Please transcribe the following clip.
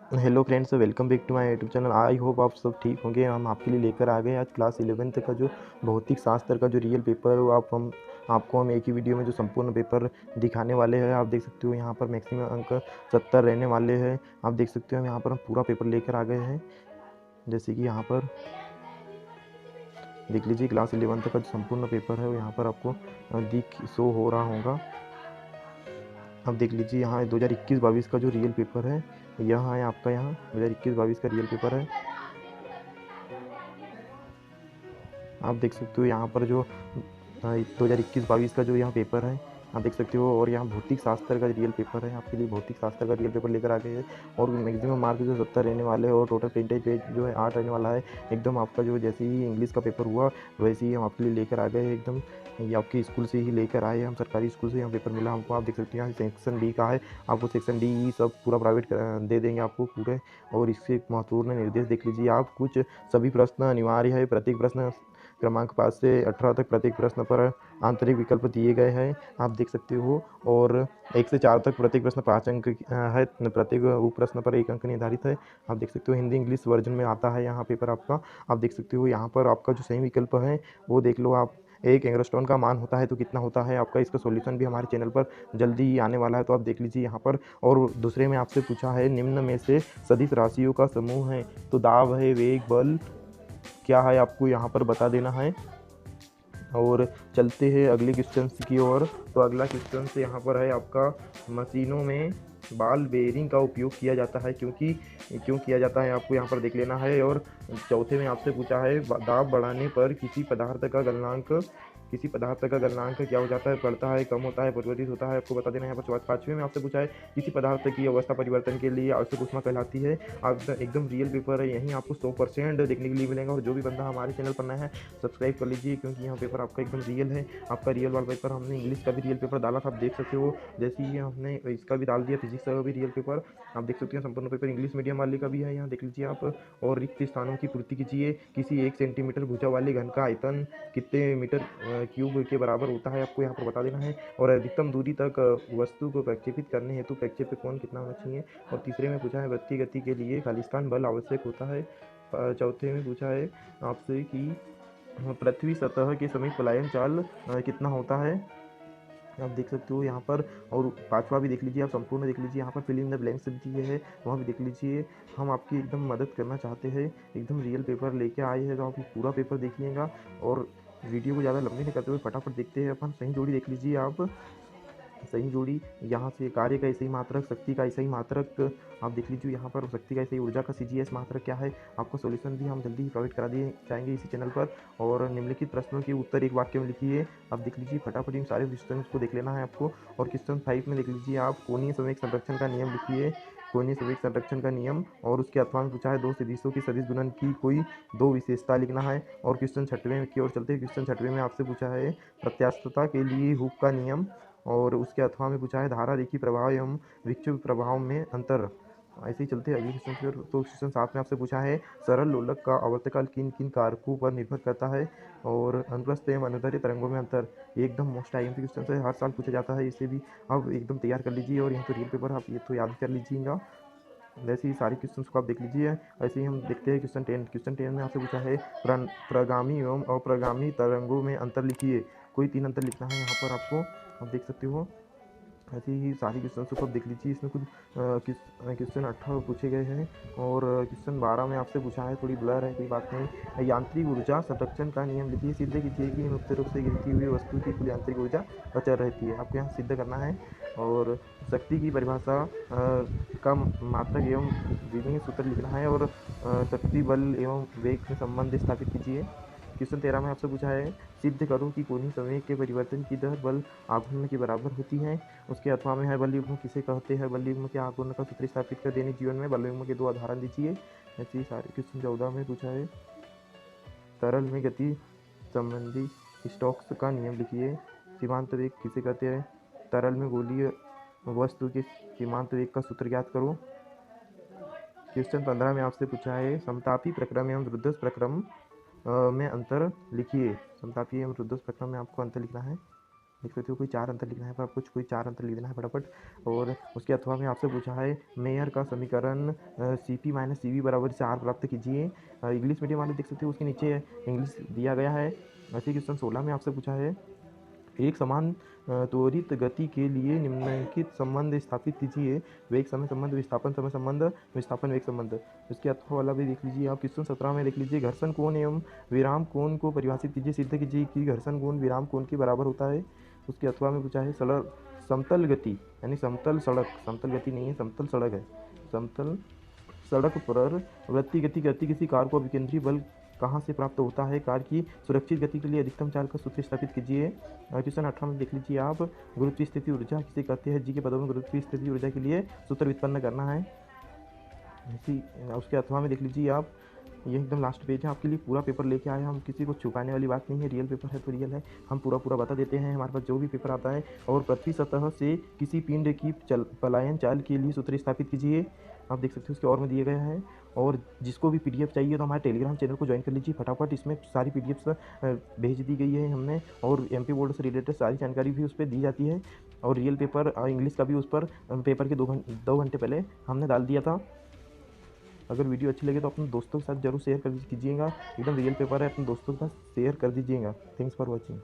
Hello friends, welcome back to my YouTube channel. I hope आप सब ठीक होंगे। हम आपके लिए लेकर आ गए आज क्लास 11th का जो भौतिक शास्त्र का जो रियल पेपर है वो आपको हम एक ही वीडियो में जो संपूर्ण पेपर दिखाने वाले हैं। आप देख सकते हो यहाँ पर मैक्सिमम अंक 70 रहने वाले हैं। आप देख सकते हो यहाँ पर हम पूरा पेपर लेकर आ गए हैं। जैसे कि यहाँ पर देख लीजिए, क्लास 11th का जो संपूर्ण पेपर है वो यहाँ पर आपको दिख शो हो रहा होगा। अब देख लीजिए, यहाँ 2021-22 का जो रियल पेपर है यहाँ है आपका। यहाँ 2021-22 का रियल पेपर है। आप देख सकते हो यहाँ पर जो 2021-22 का जो यहाँ पेपर है आप देख सकते हो। और यहाँ भौतिक शास्त्र का रियल पेपर है। आपके लिए भौतिक शास्त्र का रियल पेपर लेकर आ गए हैं। और मैक्सिमम मार्क जो 70 रहने वाले हैं और टोटल प्रिंटेज पेज जो है 8 रहने वाला है। एकदम आपका जो जैसे ही इंग्लिश का पेपर हुआ वैसे ही हम आपके लिए लेकर आ गए हैं। एकदम ये आपके स्कूल से ही लेकर आए, हम सरकारी स्कूल से यहाँ पेपर मिला हमको। आप देख सकते हैं यहाँ सेक्शन डी का है। आपको सेक्शन डी सब पूरा प्राइवेट दे देंगे आपको पूरे। और इसके महत्वपूर्ण निर्देश देख लीजिए आप। कुछ सभी प्रश्न अनिवार्य है। प्रत्येक प्रश्न क्रमांक 5 से 18 तक प्रत्येक प्रश्न पर आंतरिक विकल्प दिए गए हैं, आप देख सकते हो। और 1 से 4 तक प्रत्येक प्रश्न 5 अंक है। प्रत्येक उप प्रश्न पर 1 अंक निर्धारित है। आप देख सकते हो हिंदी इंग्लिश वर्जन में आता है यहाँ पेपर आपका। आप देख सकते हो यहाँ पर आपका जो सही विकल्प है वो देख लो आप। एक एंगस्ट्रॉन का मान होता है तो कितना होता है आपका। इसका सॉल्यूशन भी हमारे चैनल पर जल्दी ही आने वाला है, तो आप देख लीजिए यहाँ पर। और दूसरे में आपसे पूछा है निम्न में से सदिश राशियों का समूह है, तो दाब है, वेग, बल क्या है आपको यहाँ पर बता देना है। और चलते हैं अगले क्वेश्चन की ओर। तो अगला क्वेश्चन से यहाँ पर है आपका, मशीनों में बाल बेयरिंग का उपयोग किया जाता है क्योंकि क्यों किया जाता है आपको यहाँ पर देख लेना है। और चौथे में आपसे पूछा है दाब बढ़ाने पर किसी पदार्थ का गलनांक क्या हो जाता है, बढ़ता है, कम होता है, परिवर्तित होता है, आपको बता देना है यहाँ पर। पाँचवें में आपसे पूछा है किसी पदार्थ की अवस्था परिवर्तन के लिए आवश्यक ऊष्मा कहलाती है। आप एकदम रियल पेपर है, यहीं आपको 100% देखने के लिए मिलेगा। और जो भी बंदा हमारे चैनल पर नया है सब्सक्राइब कर लीजिए, क्योंकि यहाँ पेपर आपका एकदम रियल है। आपका रियल वाला पेपर हमने इंग्लिश का भी रियल पेपर डाला था, आप देख सकते हो। जैसे ही हमने इसका भी डाल दिया, फिजिक्स का भी रियल पेपर आप देख सकते हैं। संपूर्ण पेपर इंग्लिश मीडियम वाले का भी है, यहाँ देख लीजिए आप। और रिक्त स्थानों की पूर्ति कीजिए। किसी 1 सेंटीमीटर भुजा वाले घन का आयतन कितने मीटर क्यूब के बराबर होता है, आपको यहाँ पर बता देना है। और अधिकतम दूरी तक वस्तु को प्रक्षेपित करने हेतु प्रक्षेपक कोण कितना होना चाहिए। और तीसरे में पूछा है वृत्तीय गति के लिए खालिस्तान बल आवश्यक होता है। चौथे में पूछा है आपसे कि पृथ्वी सतह के समीप पलायन चाल कितना होता है, आप देख सकते हो यहाँ पर। और पांचवा भी देख लीजिए आप, संपूर्ण देख लीजिए यहाँ पर। फिल इन द ब्लैंक्स दिए है, वहाँ भी देख लीजिए। हम आपकी एकदम मदद करना चाहते हैं, एकदम रियल पेपर लेके आए हैं, तो आप पूरा पेपर देखिएगा। और वीडियो को ज़्यादा लंबी नहीं करते हुए फटाफट देखते हैं अपन। सही जोड़ी देख लीजिए आप। सही जोड़ी यहाँ से कार्य का ऐसे ही मात्रक, शक्ति का ऐसा ही मात्रक आप देख लीजिए यहाँ पर। शक्ति का ऐसे ही ऊर्जा का CGS मात्रक क्या है, आपको सॉल्यूशन भी हम जल्दी ही प्रोवाइड करा दिए जाएंगे इसी चैनल पर। और निम्नलिखित प्रश्नों के उत्तर एक वाक्य में लिखिए, आप देख लीजिए फटाफट इन सारे क्वेश्चन को देख लेना है आपको। और क्वेश्चन 5 में देख लीजिए आप, कोणीय संवेग संरक्षण का नियम लिखिए। कोणीय संवेग संरक्षण का नियम। और उसके अथवा में पूछा है दो सदिशों की सदिश गुणन की कोई 2 विशेषता लिखना है। और क्वेश्चन 6वें की ओर चलते हैं। क्वेश्चन 6वें में आपसे पूछा है प्रत्यास्थता के लिए हुक का नियम। और उसके अथवा में पूछा है धारा रेखी प्रभाव एवं विक्षुब्ध प्रभाव में अंतर। ऐसे ही चलते हैं अगले क्वेश्चन की ओर। तो क्वेश्चन 7 में आपसे पूछा है सरल लोलक का आवर्तकाल किन किन कारकों पर निर्भर करता है। और अनुप्रस्थ एवं अनुदैर्ध्य तरंगों में अंतर, ये एकदम मोस्ट IMP क्वेश्चन है, हर साल पूछा जाता है। इसे भी आप एकदम तैयार कर लीजिए। और यहाँ तो रियल पेपर आप ये तो याद कर लीजिएगा। वैसे ही सारे क्वेश्चन को आप देख लीजिए। ऐसे ही हम देखते हैं क्वेश्चन 10। क्वेश्चन 10 में आपसे पूछा है प्रगामी एवं अप्रगामी तरंगों में अंतर लिखिए। कोई 3 अंतर लिखना है यहाँ पर आपको, आप देख सकते हो। ऐसे ही सारी क्वेश्चन को आप देख लीजिए। इसमें कुछ क्वेश्चन 18 पूछे गए हैं। और क्वेश्चन 12 में आपसे पूछा है, थोड़ी ब्लर है कोई बात नहीं, यांत्रिक ऊर्जा संरक्षण का नियम लिखिए। सिद्ध कीजिए कि मुक्त रूप से गिरती हुई वस्तु की कुल यांत्रिक ऊर्जा अचल रहती है, आपको यहाँ सिद्ध करना है। और शक्ति की परिभाषा का मात्रक एवं विभिन्न सूत्र लिखना है। और शक्ति बल एवं वेग से संबंध स्थापित कीजिए। क्वेश्चन 13 में आपसे पूछा है सिद्ध करो कि कोणीय संवेग के परिवर्तन की दर बल आघूर्ण के बराबर होती है। उसके अथवा में है बल युग्म किसे कहते हैं, बल युग्म के आघूर्ण का सूत्र स्थापित कर दैनिक जीवन में बल युग्म के 2 उदाहरण दीजिए। ऐसे ही सारे क्वेश्चन 14 में पूछा है तरल में गति संबंधी स्टोक्स का नियम लिखिए। सीमांत वेग किसे कहते हैं, तरल में गोलीय वस्तु के सीमांत वेग का सूत्र ज्ञात करो। क्वेश्चन 15 में आपसे पूछा है समतापी प्रक्रम एवं रुद्धस प्रक्रम में अंतर लिखिए। समतापी एवं रुद्धस प्रक्रम में आपको अंतर लिखना है। देख सकते हो कोई 4 अंतर लिखना है, पर आपको कोई 4 अंतर लिख देना है फटाफट। और उसके अथवा में आपसे पूछा है मेयर का समीकरण CP माइनस CV बराबर 4 प्राप्त कीजिए। इंग्लिश मीडियम वाले देख सकते हो उसके नीचे इंग्लिश दिया गया है। ऐसे क्वेश्चन 16 में आपसे पूछा है एक समान त्वरित गति के लिए निम्नलिखित संबंध स्थापित कीजिए। वेग समय संबंध, विस्थापन समय संबंध, विस्थापन वेग संबंध। इसके अथवा वाला भी देख लीजिए आप। क्वेश्चन 17 में देख लीजिए घर्षण कोण एवं विराम कोण को परिभाषित कीजिए। सिद्ध कीजिए कि घर्षण कोण विराम कोण के बराबर होता है। उसके अथवा में पूछा है सड़क समतल गति यानी समतल सड़क, समतल गति नहीं है समतल सड़क है, समतल सड़क पर वृत्ति गति किसी कार को अभिकेंद्री बल कहाँ से प्राप्त होता है। कार की सुरक्षित गति के लिए अधिकतम चाल का सूत्र स्थापित कीजिए। क्वेश्चन 18 में देख लीजिए आप। गुरुत्व स्थिति ऊर्जा किसे कहते हैं। जी के पदों में गुरुत्व स्थिति ऊर्जा के लिए सूत्र व्युत्पन्न करना है। इसी उसके अथवा में देख लीजिए आप। ये एकदम लास्ट पेज है आपके लिए, पूरा पेपर लेके आए हम, किसी को छुपाने वाली बात नहीं है। रियल पेपर है तो रियल है, हम पूरा पूरा बता देते हैं हमारे पास जो भी पेपर आता है। और पृथ्वी सतह से किसी पिंड की पलायन चाल के लिए सूत्र स्थापित कीजिए। आप देख सकते हो उसके और में दिए गया है। और जिसको भी PDF चाहिए तो हमारे टेलीग्राम चैनल को ज्वाइन कर लीजिए फटाफट। इसमें सारी PDFs भेज दी गई है हमने, और MP बोर्ड से रिलेटेड सारी जानकारी भी उस पर दी जाती है। और रियल पेपर इंग्लिश का भी उस पर पेपर के 2 घंटे पहले हमने डाल दिया था। अगर वीडियो अच्छी लगे तो अपने दोस्तों के साथ जरूर शेयर कर कीजिएगा। एकदम रियल पेपर है, अपने दोस्तों के साथ शेयर कर दीजिएगा। Thanks for watching.